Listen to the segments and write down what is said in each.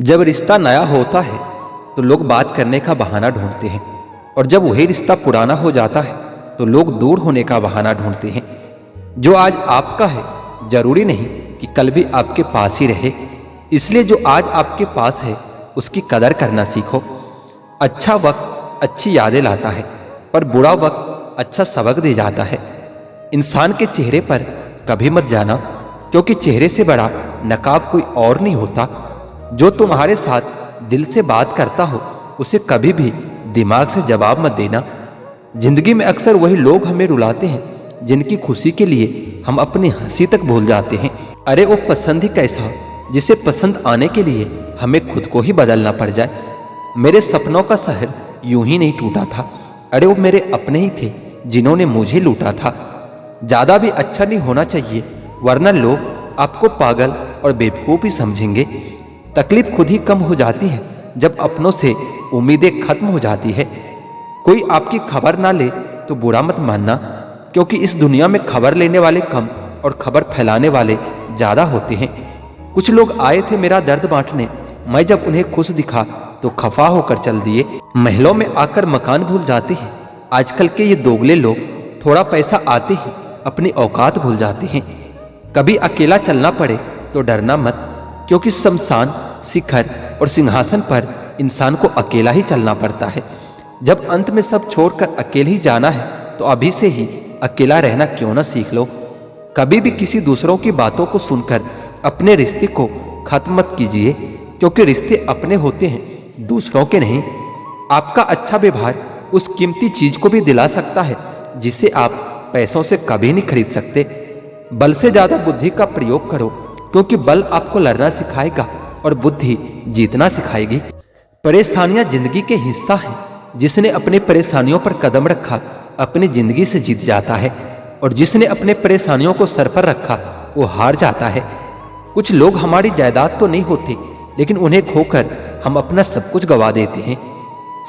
जब रिश्ता नया होता है तो लोग बात करने का बहाना ढूंढते हैं, और जब वही रिश्ता पुराना हो जाता है तो लोग दूर होने का बहाना ढूंढते हैं। जो आज आपका है जरूरी नहीं कि कल भी आपके पास ही रहे, इसलिए जो आज आपके पास है उसकी कदर करना सीखो। अच्छा वक्त अच्छी यादें लाता है, पर बुरा वक्त अच्छा सबक दे जाता है। इंसान के चेहरे पर कभी मत जाना, क्योंकि चेहरे से बड़ा नकाब कोई और नहीं होता। जो तुम्हारे साथ दिल से बात करता हो उसे कभी भी दिमाग से जवाब मत देना। जिंदगी में अक्सर वही लोग हमें रुलाते हैं जिनकी खुशी के लिए हम अपनी हंसी तक भूल जाते हैं। अरे वो पसंद ही कैसा जिसे पसंद आने के लिए हमें खुद को ही बदलना पड़ जाए। मेरे सपनों का शहर यूं ही नहीं टूटा था। अरे वो मेरे अपने ही थे जिन्होंने मुझे लूटा था। ज्यादा भी अच्छा नहीं होना चाहिए, वरना लोग आपको पागल और बेवकूफ ही समझेंगे। तकलीफ खुद ही कम हो जाती है जब अपनों से उम्मीदें खत्म हो जाती है। कोई आपकी खबर ना ले तो बुरा मत मानना, क्योंकि इस दुनिया में खबर लेने वाले कम और खबर फैलाने वाले ज्यादा होते हैं। कुछ लोग आए थे मेरा दर्द बांटने, मैं जब उन्हें खुश दिखा तो खफा होकर चल दिए। महलों में आकर मकान भूल जाते हैं। आजकल के ये दोगले लोग थोड़ा पैसा आते ही अपनी औकात भूल जाते हैं। कभी अकेला चलना पड़े तो डरना मत, क्योंकि शमशान, शिखर और सिंहासन पर इंसान को अकेला ही चलना पड़ता है। जब अंत में सब छोड़कर अकेले ही जाना है तो अभी से ही अकेला रहना क्यों ना सीख लो। कभी भी किसी दूसरों की बातों को सुनकर अपने रिश्ते को खत्म मत कीजिए, क्योंकि रिश्ते अपने होते हैं, दूसरों के नहीं। आपका अच्छा व्यवहार उस कीमती चीज को भी दिला सकता है जिसे आप पैसों से कभी नहीं खरीद सकते। बल से ज्यादा बुद्धि का प्रयोग करो, क्योंकि बल आपको लड़ना सिखाएगा और बुद्धि जीतना सिखाएगी। परेशानियां जिंदगी के हिस्सा है। जिसने अपने परेशानियों पर कदम रखा अपनी जिंदगी से जीत जाता है, और जिसने अपने परेशानियों को सर पर रखा वो हार जाता है। कुछ लोग हमारी जायदाद तो नहीं होते, लेकिन उन्हें खोकर हम अपना सब कुछ गवा देते हैं।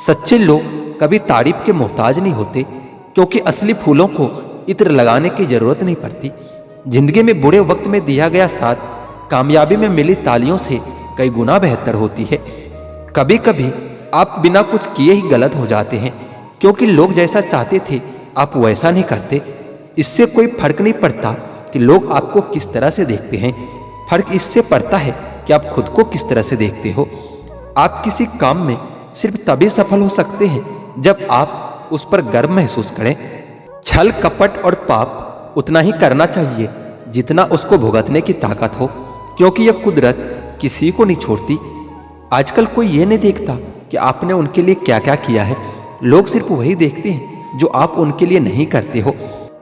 सच्चे लोग कभी तारीफ के मोहताज नहीं होते, क्योंकि असली फूलों को इत्र लगाने की जरूरत नहीं पड़ती। जिंदगी में बुरे वक्त में दिया गया साथ कामयाबी में मिली तालियों से कई गुना बेहतर होती है। कभी कभी आप बिना कुछ किए ही गलत हो जाते हैं, क्योंकि लोग जैसा चाहते थे आप वैसा नहीं करते। इससे कोई फर्क नहीं पड़ता कि लोग आपको किस तरह से देखते हैं, फर्क इससे पड़ता है कि आप खुद को किस तरह से देखते हो। आप किसी काम में सिर्फ तभी सफल हो सकते हैं जब आप उस पर गर्व महसूस करें। छल, कपट और पाप उतना ही करना चाहिए जितना उसको भुगतने की ताकत हो, क्योंकि यह कुदरत किसी को नहीं छोड़ती। आजकल कोई ये नहीं देखता कि आपने उनके लिए क्या क्या किया है। लोग सिर्फ वही देखते हैं जो आप उनके लिए नहीं करते हो।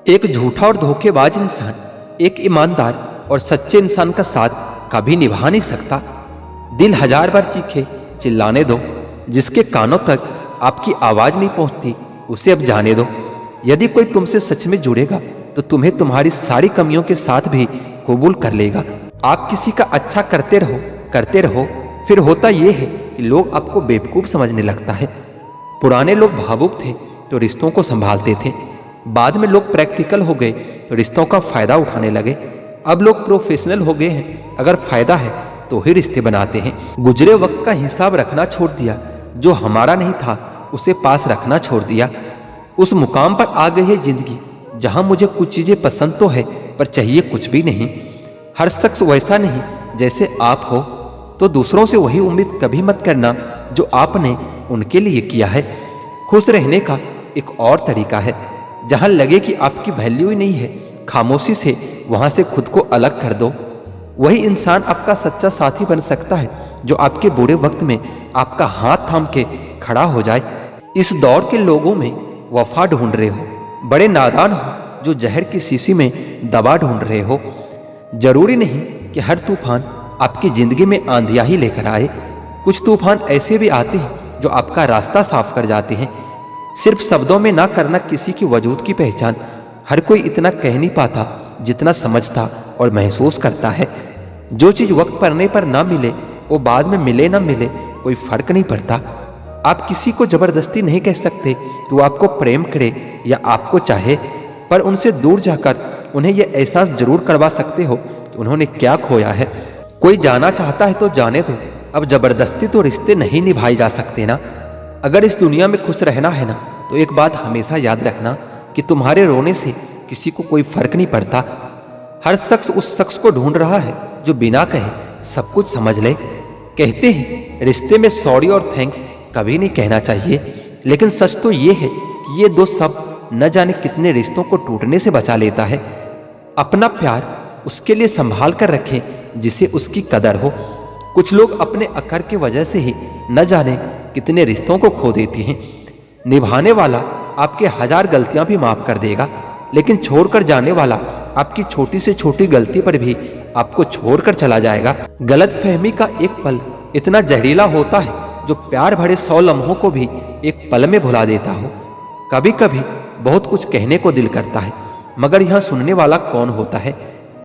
एक झूठा और धोखेबाज इंसान एक ईमानदार और सच्चे इंसान का साथ कभी निभा नहीं सकता। दिल हजार बार चीखे, चिल्लाने दो। जिसके कानों तक आपकी आवाज नहीं पहुंचती उसे अब जाने दो। यदि कोई तुमसे सच में जुड़ेगा तो तुम्हें तुम्हारी सारी कमियों के साथ भी कबूल कर लेगा। आप किसी का अच्छा करते रहो, फिर होता यह है कि लोग आपको बेवकूफ समझने लगता है। पुराने लोग भावुक थे तो रिश्तों को संभालते थे, बाद में लोग प्रैक्टिकल हो गए तो रिश्तों का फायदा उठाने लगे। अब लोग प्रोफेशनल हो गए हैं, अगर फायदा है तो ही रिश्ते बनाते हैं। गुजरे वक्त का हिसाब रखना छोड़ दिया, जो हमारा नहीं था उसे पास रखना छोड़ दिया। उस मुकाम पर आ गई है जिंदगी जहां मुझे कुछ चीजें पसंद तो है पर चाहिए कुछ भी नहीं। हर शख्स वैसा नहीं जैसे आप हो, तो दूसरों से वही उम्मीद कभी मत करना जो आपने उनके लिए किया है। खुश रहने का एक और तरीका है, जहां लगे कि आपकी वैल्यू ही नहीं है, खामोशी से वहां से खुद को अलग कर दो। वही इंसान आपका सच्चा साथी बन सकता है जो आपके बुरे वक्त में आपका हाथ थाम के खड़ा हो जाए। इस दौर के लोगों में वफा ढूंढ रहे हो, बड़े नादान हो जो जहर की शीशी में दवा ढूंढ रहे हो। जरूरी नहीं कि हर तूफान आपकी जिंदगी में आंधियां ही लेकर आए। कुछ तूफान ऐसे भी आते हैं जो आपका रास्ता साफ कर जाते हैं। सिर्फ शब्दों में ना करना किसी की वजूद की पहचान। हर कोई इतना कह नहीं पाता जितना समझता और महसूस करता है। जो चीज वक्त पड़ने पर ना मिले वो बाद में मिले ना मिले कोई फर्क नहीं पड़ता। आप किसी को जबरदस्ती नहीं कह सकते कि वो आपको प्रेम करे या आपको चाहे, पर उनसे दूर जाकर उन्हें यह एहसास जरूर करवा सकते हो कि उन्होंने क्या खोया है। कोई जाना चाहता है तो जाने दो, अब जबरदस्ती तो रिश्ते नहीं निभाए जा सकते ना। अगर इस दुनिया में खुश रहना है ना, तो एक बात हमेशा याद रखना कि तुम्हारे रोने से किसी को कोई फर्क नहीं पड़ता। हर शख्स उस शख्स को ढूंढ रहा है जो बिना कहे सब कुछ समझ ले। कहते हैं रिश्ते में सॉरी और थैंक्स कभी नहीं कहना चाहिए, लेकिन सच तो ये है कि ये दो शब्द न जाने कितने रिश्तों को टूटने से बचा लेता है। अपना प्यार उसके लिए संभाल कर रखें जिसे उसकी कदर हो। कुछ लोग अपने अक्कर की वजह से ही न जाने कितने रिश्तों को खो देते हैं। निभाने वाला आपके 1000 गलतियां भी माफ कर देगा, लेकिन छोड़कर जाने वाला आपकी छोटी से छोटी गलती पर भी आपको छोड़कर चला जाएगा। गलतफहमी का एक पल इतना जहरीला होता है जो प्यार भरे 100 लम्हों को भी एक पल में भुला देता हो। कभी कभी बहुत कुछ कहने को दिल करता है, मगर यहाँ सुनने वाला कौन होता है।